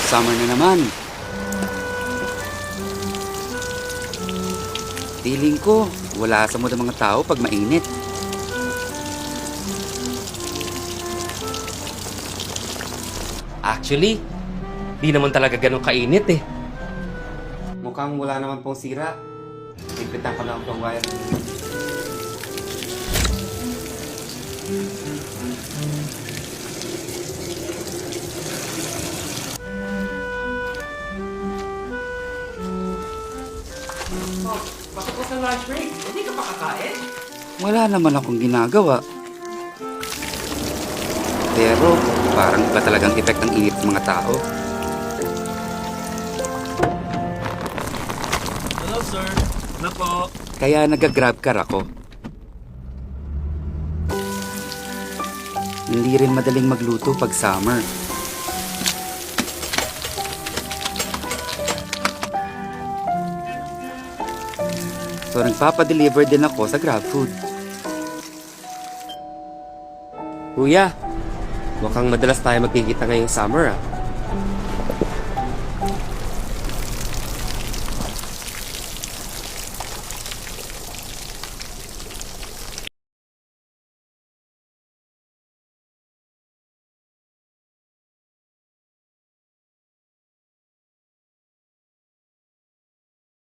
Summer na naman. Feeling ko, wala sa mood ang mga tao pag mainit. Actually, di naman talaga ganun kainit eh. Mukhang wala naman pong sira. Ipitan ko lang itong wire. Oh, patapos ng lunch break. Hindi ka pa kakain? Wala naman akong ginagawa. Pero parang iba talagang effect ng init sa mga tao. Hello, sir. Ano po? Kaya nag-grab car ako. Hindi rin madaling magluto pag summer. So nagpapadeliver din ako sa GrabFood. Kuya, mukhang madalas tayo magkikita ngayong summer ah.